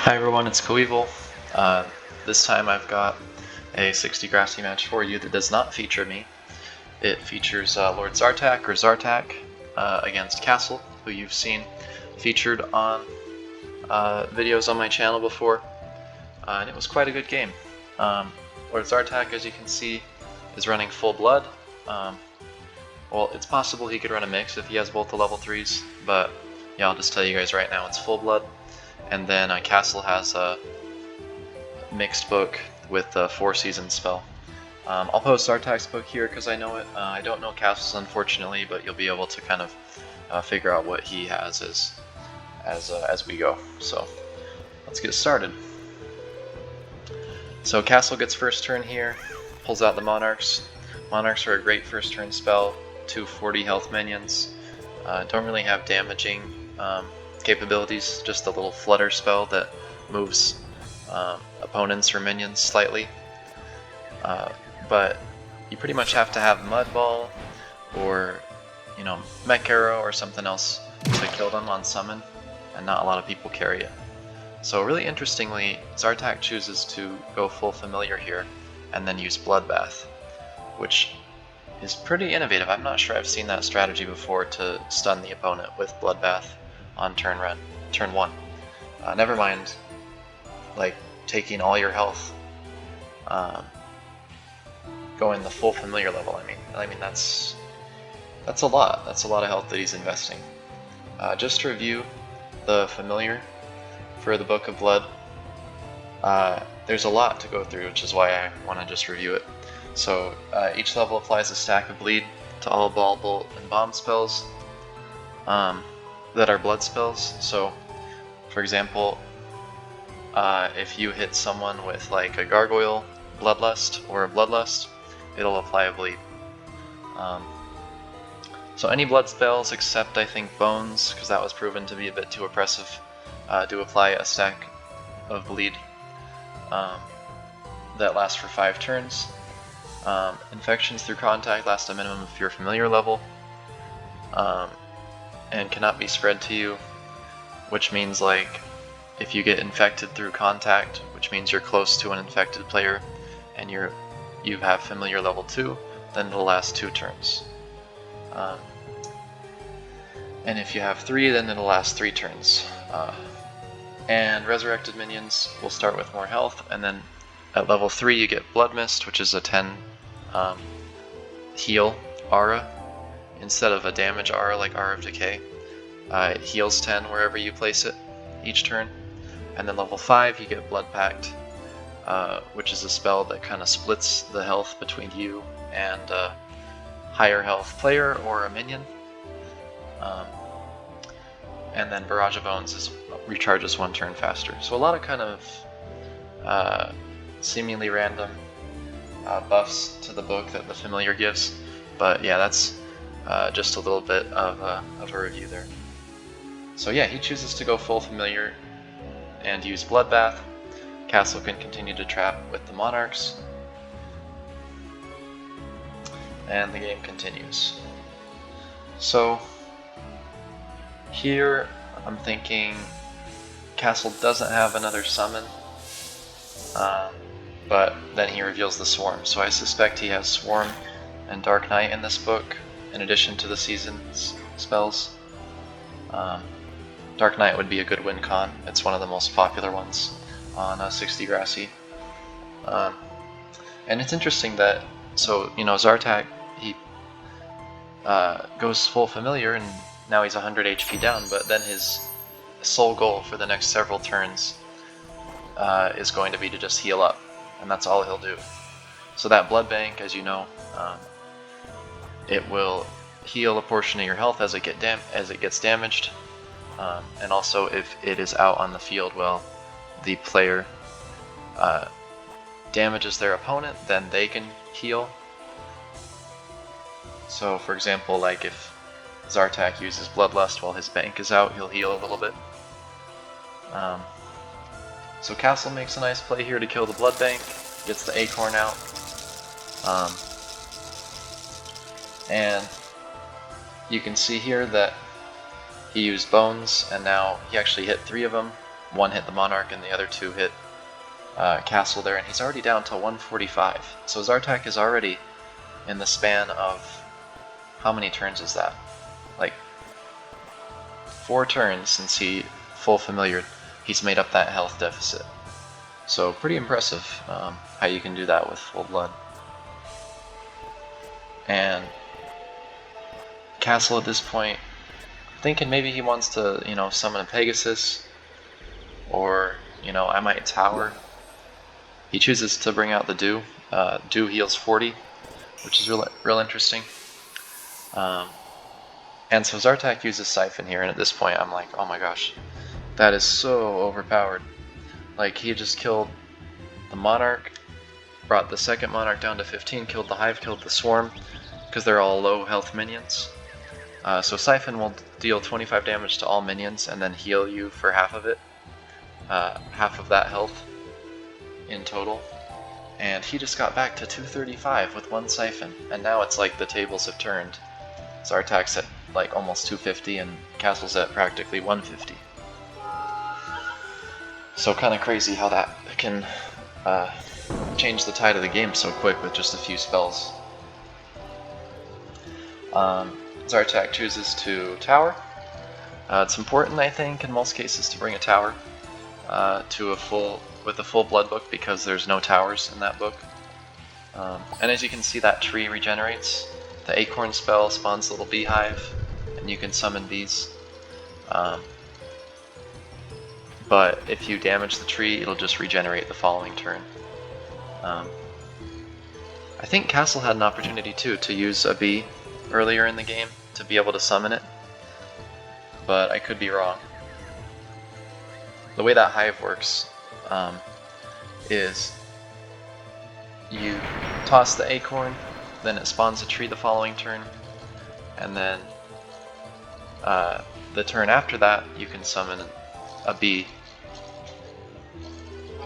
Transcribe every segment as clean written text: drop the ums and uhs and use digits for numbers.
Hi everyone, it's Coevil. This time I've got a 60 Grassy match for you that does not feature me. It features Lord Zartak, or Zartak, against Castle, who you've seen featured on videos on my channel before, and it was quite a good game. Lord Zartak, as you can see, is running full blood. Well, it's possible he could run a mix if he has both the level 3s, but yeah, I'll just tell you guys right now it's full blood. And then Castle has a mixed book with a 4-season spell. I'll post Zartak's book here because I know it. I don't know Castle's, unfortunately, but you'll be able to kind of figure out what he has as we go. So let's get started. So Castle gets first turn here, pulls out the Monarchs. Monarchs are a great first turn spell, 2 40 health minions. Don't really have damaging capabilities, just a little flutter spell that moves opponents or minions slightly. But you pretty much have to have Mud Ball or, Mech Arrow or something else to kill them on summon, and not a lot of people carry it. So really interestingly, Zartak chooses to go full familiar here and then use Bloodbath, which is pretty innovative. I'm not sure I've seen that strategy before, to stun the opponent with Bloodbath on turn 1. Never mind, like, taking all your health, going the full familiar level. I mean that's a lot. That's a lot of health that he's investing. Just to review the familiar for the Book of Blood, there's a lot to go through, which is why I want to just review it. So each level applies a stack of bleed to all ball, bolt, and bomb spells that are blood spells. So, for example, if you hit someone with like a Gargoyle, Bloodlust, or a Bloodlust, it'll apply a bleed. So any blood spells except, I think, Bones, because that was proven to be a bit too oppressive, do apply a stack of bleed that lasts for 5 turns. Infections through contact last a minimum of your familiar level, and cannot be spread to you, which means, like, if you get infected through contact, which means you're close to an infected player and you have familiar level 2, then it'll last 2 turns. And if you have 3, then it'll last 3 turns. And resurrected minions will start with more health, and then at level 3 you get Blood Mist, which is a 10 heal aura instead of a damage aura like Aura of Decay. It heals 10 wherever you place it each turn. And then level 5 you get Blood Pact, which is a spell that kind of splits the health between you and a higher health player or a minion. And then Barrage of Bones recharges 1 turn faster. So a lot of kind of seemingly random buffs to the book that the familiar gives. But yeah, that's just a little bit of a review there. So yeah, he chooses to go full familiar and use Bloodbath. Castle can continue to trap with the Monarchs. And the game continues. So here I'm thinking Castle doesn't have another summon, but then he reveals the Swarm. So I suspect he has Swarm and Dark Knight in this book, in addition to the season's spells. Dark Knight would be a good win con. It's one of the most popular ones on 60 Grassy. And it's interesting that, so, Zartak, he goes full familiar, and now he's 100 HP down, but then his sole goal for the next several turns is going to be to just heal up, and that's all he'll do. So that Blood Bank, as you know, it will heal a portion of your health as it gets damaged, and also if it is out on the field while the player damages their opponent, then they can heal. So for example, like if Zartak uses Bloodlust while his bank is out, he'll heal a little bit. So Castle makes a nice play here to kill the Blood Bank, gets the Acorn out, and you can see here that he used Bones, and now he actually hit 3 of them, one hit the Monarch and the other two hit Castle there, and he's already down to 145. So Zartak is already in the span of, how many turns is that? Like 4 turns since he full familiared, he's made up that health deficit. So pretty impressive how you can do that with full blood. And Castle at this point, thinking maybe he wants to, you know, summon a Pegasus, or, you know, I might tower. He chooses to bring out the Dew. Dew heals 40, which is real interesting. And so Zartak uses Siphon here, and at this point I'm like, oh my gosh, that is so overpowered. Like, he just killed the Monarch, brought the second Monarch down to 15, killed the Hive, killed the Swarm, because they're all low health minions. So Siphon will deal 25 damage to all minions and then heal you for half of it. Half of that health in total. And he just got back to 235 with 1 Siphon, and now it's like the tables have turned. Zartak's at like almost 250 and Castle's at practically 150. So kind of crazy how that can change the tide of the game so quick with just a few spells. Zartak chooses to tower. It's important, I think, in most cases to bring a tower with a full blood book, because there's no towers in that book. And as you can see, that tree regenerates. The acorn spell spawns a little beehive, and you can summon bees. But if you damage the tree, it'll just regenerate the following turn. I think Castle had an opportunity too to use a bee earlier in the game to be able to summon it, but I could be wrong. The way that hive works is you toss the acorn, then it spawns a tree the following turn, and then the turn after that you can summon a bee,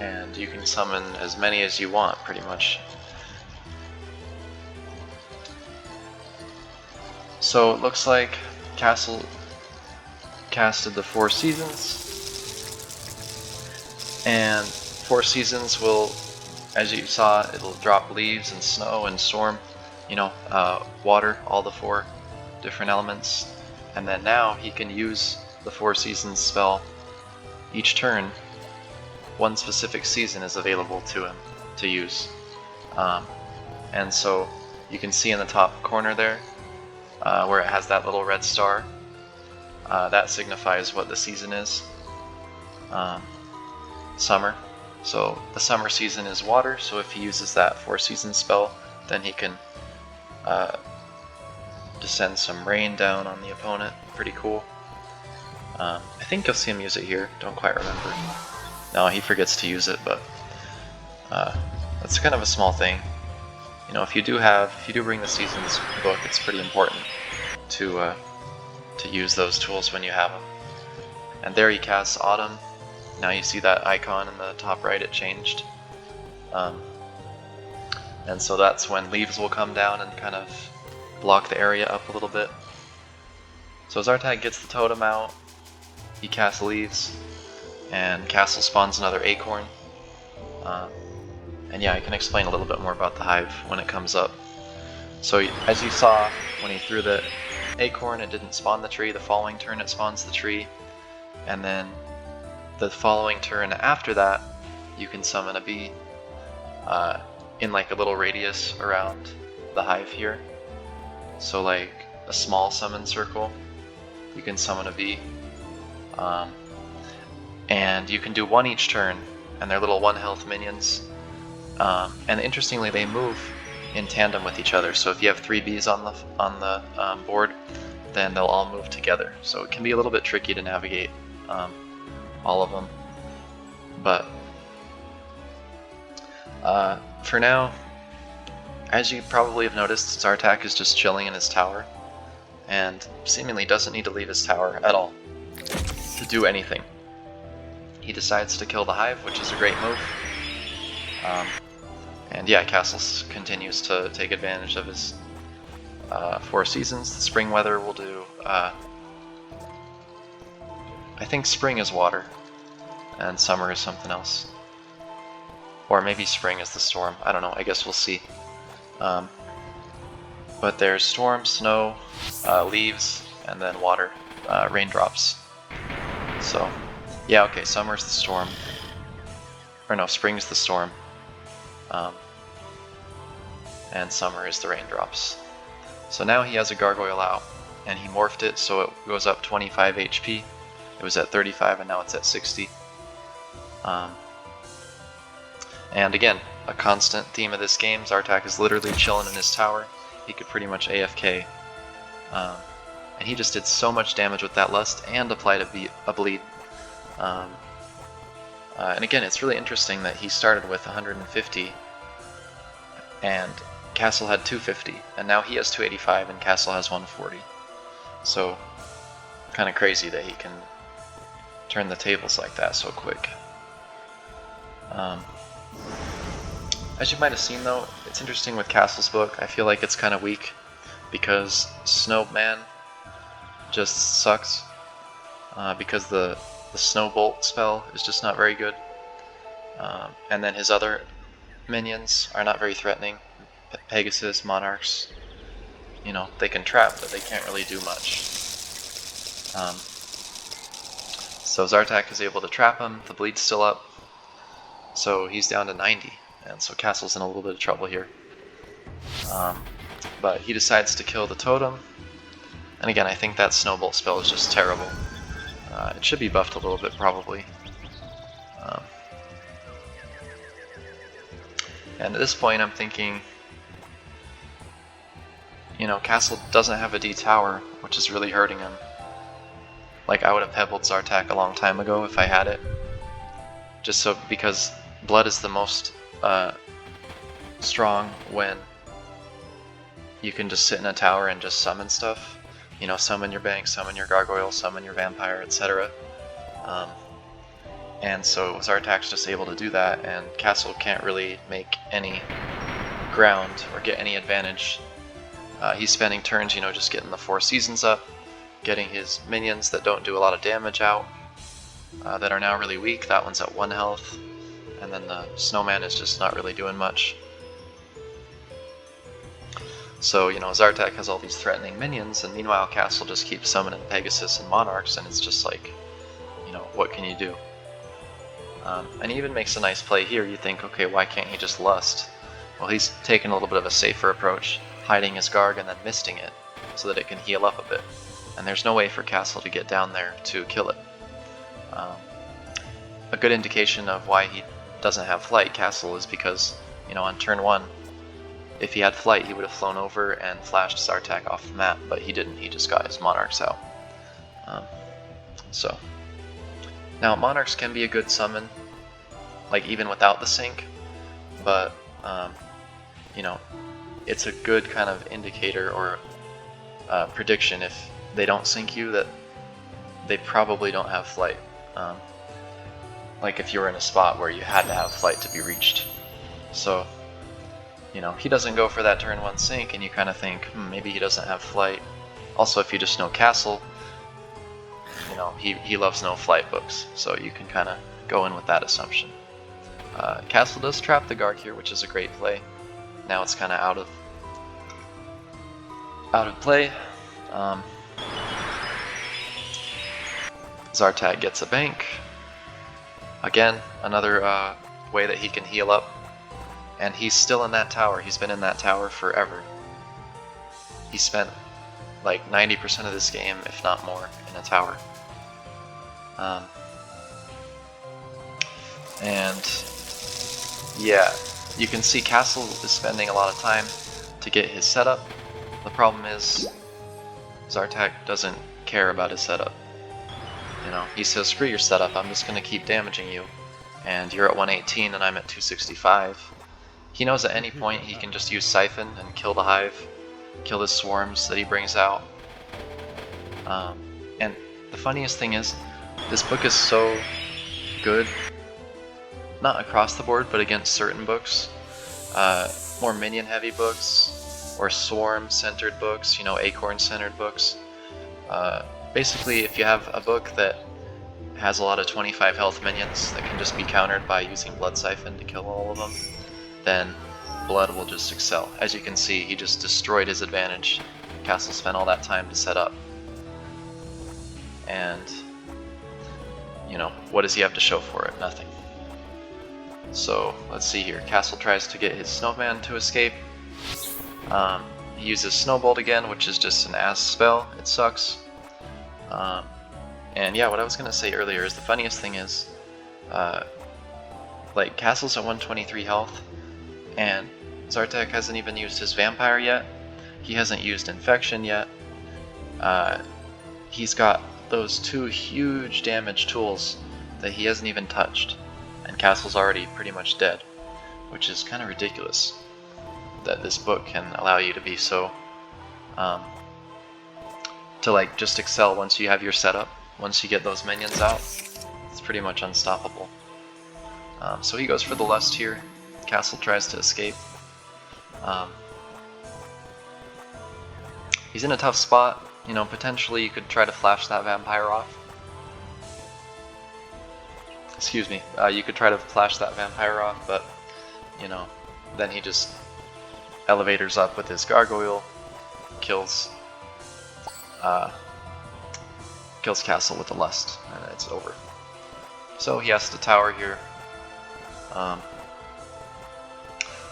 and you can summon as many as you want pretty much. So it looks like Castle casted the 4 Seasons, and 4 Seasons will, as you saw, it'll drop leaves and snow and storm, you know, water, all the 4 different elements. And then now he can use the 4 Seasons spell each turn. One specific season is available to him to use. And so you can see in the top corner there, where it has that little red star, that signifies what the season is. Summer. So the summer season is water, so if he uses that 4 Seasons spell, then he can descend some rain down on the opponent. Pretty cool. I think you'll see him use it here, don't quite remember. No, he forgets to use it, but that's kind of a small thing. You know, if you do bring the Seasons book, it's pretty important to use those tools when you have them. And there he casts Autumn. Now you see that icon in the top right, it changed. And so that's when leaves will come down and kind of block the area up a little bit. So Zartak gets the totem out, he casts leaves, and Castle spawns another acorn. And yeah, I can explain a little bit more about the hive when it comes up. So as you saw, when he threw the acorn, it didn't spawn the tree. The following turn it spawns the tree, and then the following turn after that, you can summon a bee in like a little radius around the hive here. So like a small summon circle, you can summon a bee. And you can do 1 each turn, and they're little 1 health minions. And interestingly, they move in tandem with each other. So if you have 3 bees on the board, then they'll all move together. So it can be a little bit tricky to navigate all of them. But for now, as you probably have noticed, Zartak is just chilling in his tower, and seemingly doesn't need to leave his tower at all to do anything. He decides to kill the hive, which is a great move. And yeah, Castle continues to take advantage of his 4 Seasons. The spring weather will do, I think spring is water, and summer is something else. Or maybe spring is the storm. I don't know. I guess we'll see. But there's storm, snow, leaves, and then water, raindrops. So, yeah, okay, summer's the storm. Or no, spring's the storm. And summer is the raindrops. So now he has a gargoyle out, and he morphed it so it goes up 25 HP. It was at 35 and now it's at 60. And again, a constant theme of this game, Zartak is literally chilling in his tower. He could pretty much AFK. And he just did so much damage with that Lust and applied a bleed. And again, it's really interesting that he started with 150 and Castle had 250, and now he has 285 and Castle has 140. So, kind of crazy that he can turn the tables like that so quick. As you might have seen though, it's interesting with Castle's book. I feel like it's kind of weak because Snowman just sucks because the Snowbolt spell is just not very good. And then his other minions are not very threatening. Pegasus, Monarchs, you know, they can trap, but they can't really do much. So Zartak is able to trap him, the bleed's still up, so he's down to 90, and so Castle's in a little bit of trouble here. But he decides to kill the totem, and again, I think that Snowbolt spell is just terrible. It should be buffed a little bit, probably. And at this point, I'm thinking, you know, Castle doesn't have a D tower, which is really hurting him. Like, I would have pebbled Zartak a long time ago if I had it. Just so, because blood is the most strong when you can just sit in a tower and just summon stuff. You know, summon your bank, summon your gargoyle, summon your vampire, etc. And so Zartak's just able to do that, and Castle can't really make any ground or get any advantage. He's spending turns, you know, just getting the 4 seasons up, getting his minions that don't do a lot of damage out, that are now really weak. That one's at 1 health, and then the Snowman is just not really doing much. So, you know, Zartak has all these threatening minions, and meanwhile Castle just keeps summoning Pegasus and Monarchs, and it's just like, you know, what can you do? And he even makes a nice play here. You think, okay, why can't he just Lust? Well, he's taking a little bit of a safer approach, hiding his Garg and then misting it, so that it can heal up a bit. And there's no way for Castle to get down there to kill it. A good indication of why he doesn't have Flight, Castle, is because, you know, on turn 1, if he had Flight, he would have flown over and flashed Zartak off the map, but he didn't. He just got his Monarchs out. So, now Monarchs can be a good summon, like even without the sync, but you know, it's a good kind of indicator or prediction if they don't sync you that they probably don't have Flight. Like if you were in a spot where you had to have Flight to be reached. So, you know, he doesn't go for that turn 1 sync, and you kind of think, maybe he doesn't have Flight. Also, if you just know Castle, you know, he loves no Flight books, so you can kind of go in with that assumption. Castle does trap the Garg here, which is a great play. Now it's kind of out of play. Zartak gets a bank. Again, another way that he can heal up. And he's still in that tower. He's been in that tower forever. He spent like 90% of this game, if not more, in a tower. And yeah, you can see Castle is spending a lot of time to get his setup. The problem is Zartak doesn't care about his setup. You know, he says, screw your setup, I'm just going to keep damaging you. And you're at 118 and I'm at 265. He knows at any point he can just use Siphon and kill the Hive, kill the swarms that he brings out. And the funniest thing is, this book is so good, not across the board, but against certain books. More minion-heavy books, or swarm-centered books, you know, acorn-centered books. Basically, if you have a book that has a lot of 25 health minions that can just be countered by using Blood Siphon to kill all of them, then Blood will just excel. As you can see, he just destroyed his advantage. Castle spent all that time to set up. And, you know, what does he have to show for it? Nothing. So, let's see here. Castle tries to get his snowman to escape. He uses Snowbolt again, which is just an ass spell. It sucks. And yeah, what I was going to say earlier is the funniest thing is, like, Castle's at 123 health, and Zartak hasn't even used his Vampire yet. He hasn't used Infection yet. He's got those 2 huge damage tools that he hasn't even touched, and Castle's already pretty much dead, which is kind of ridiculous that this book can allow you to be so, to like just excel once you have your setup. Once you get those minions out, it's pretty much unstoppable. So he goes for the Lust here. Castle tries to escape. He's in a tough spot. You know, potentially you could try to flash that Vampire off. Excuse me. You could try to flash that Vampire off, but, you know, then he just elevators up with his Gargoyle, kills Castle with the Lust, and it's over. So he has to tower here.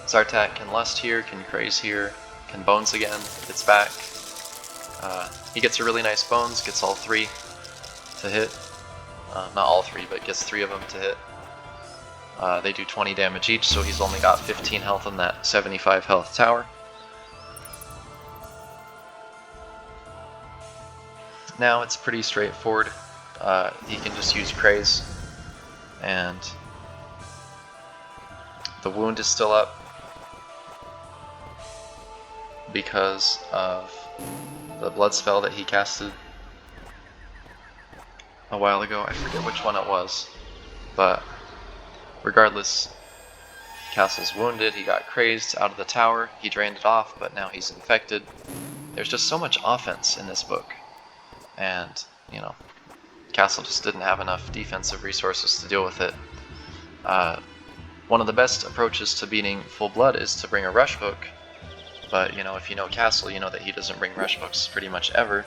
Zartak can Lust here, can Craze here, can Bones again, it's back. He gets a really nice Bones, gets all 3 to hit. Not all 3, but gets 3 of them to hit. They do 20 damage each, so he's only got 15 health in that 75 health tower. Now it's pretty straightforward. He can just use Craze, and the wound is still up because of the blood spell that he casted a while ago. I forget which one it was, but regardless, Castle's wounded. He got crazed out of the tower, he drained it off, but now he's infected. There's just so much offense in this book, and, you know, Castle just didn't have enough defensive resources to deal with it. One of the best approaches to beating Full Blood is to bring a rush book, but, you know, if you know Castle, you know that he doesn't bring rush books pretty much ever.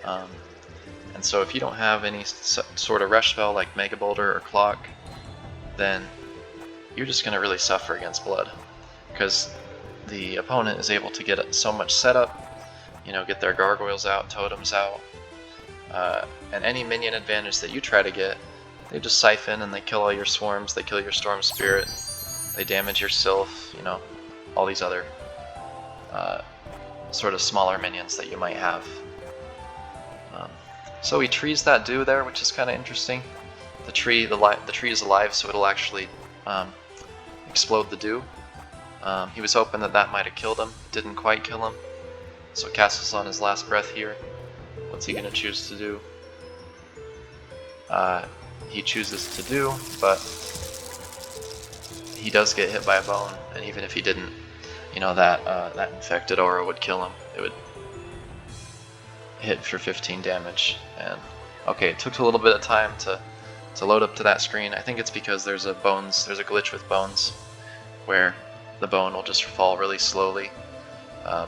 And so if you don't have any sort of rush spell like Mega Boulder or Clock, then you're just going to really suffer against Blood, because the opponent is able to get so much setup, you know, get their gargoyles out, totems out, and any minion advantage that you try to get, they just siphon and they kill all your swarms, they kill your Storm Spirit, they damage your Sylph, you know, all these other sort of smaller minions that you might have. So he trees that dew there, which is kind of interesting. The tree is alive, so it'll actually explode the dew. He was hoping that that might have killed him. Didn't quite kill him. So Castle's on his last breath here. What's he going to choose to do? He chooses to do, but he does get hit by a bone, and even if he didn't, you know, that infected aura would kill him. It would hit for 15 damage. And okay, it took a little bit of time to load up to that screen. I think it's because there's a glitch with bones where the bone will just fall really slowly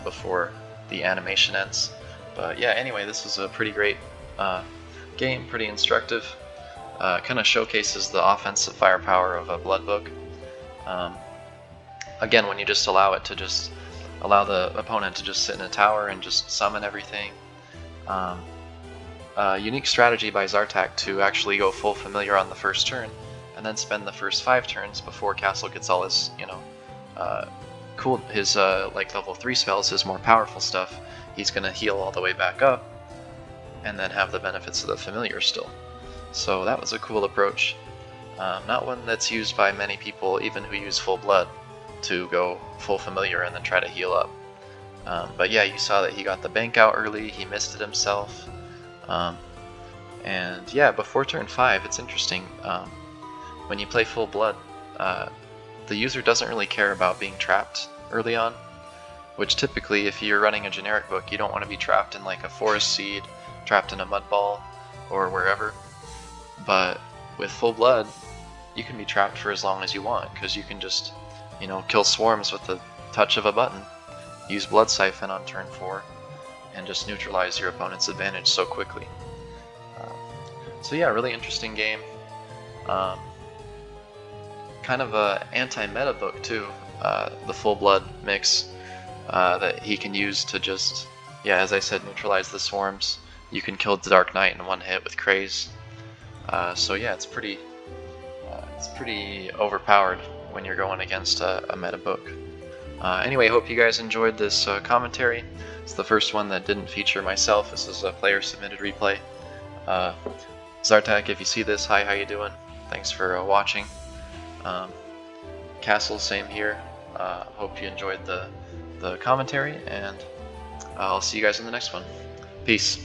before the animation ends. But yeah, anyway, this was a pretty great game, pretty instructive. Kind of showcases the offensive firepower of a Blood book. Again, when you just allow the opponent to just sit in a tower and just summon everything. Unique strategy by Zartak to actually go full familiar on the first turn, and then spend the first 5 turns before Castle gets all his, you know, like level 3 spells, his more powerful stuff. He's gonna heal all the way back up, and then have the benefits of the familiar still. So that was a cool approach. Not one that's used by many people, even who use Full Blood, to go full familiar and then try to heal up. But yeah, you saw that he got the bank out early, he missed it himself. And yeah, before turn 5, it's interesting. When you play Full Blood, the user doesn't really care about being trapped early on, which typically, if you're running a generic book, you don't want to be trapped in like a forest seed, trapped in a mud ball, or wherever. But with Full Blood, you can be trapped for as long as you want, because you can just, you know, kill swarms with the touch of a button, use Blood Siphon on turn 4, and just neutralize your opponent's advantage so quickly. So yeah, really interesting game. Kind of a anti-meta book too, the Full Blood mix that he can use to just, yeah, as I said, neutralize the swarms. You can kill the Dark Knight in one hit with Craze. So yeah, it's pretty overpowered when you're going against a meta book. Anyway, hope you guys enjoyed this commentary. It's the first one that didn't feature myself. This is a player-submitted replay. Zartak, if you see this, hi, how you doing? Thanks for watching. Castle, same here. Hope you enjoyed the commentary, and I'll see you guys in the next one. Peace.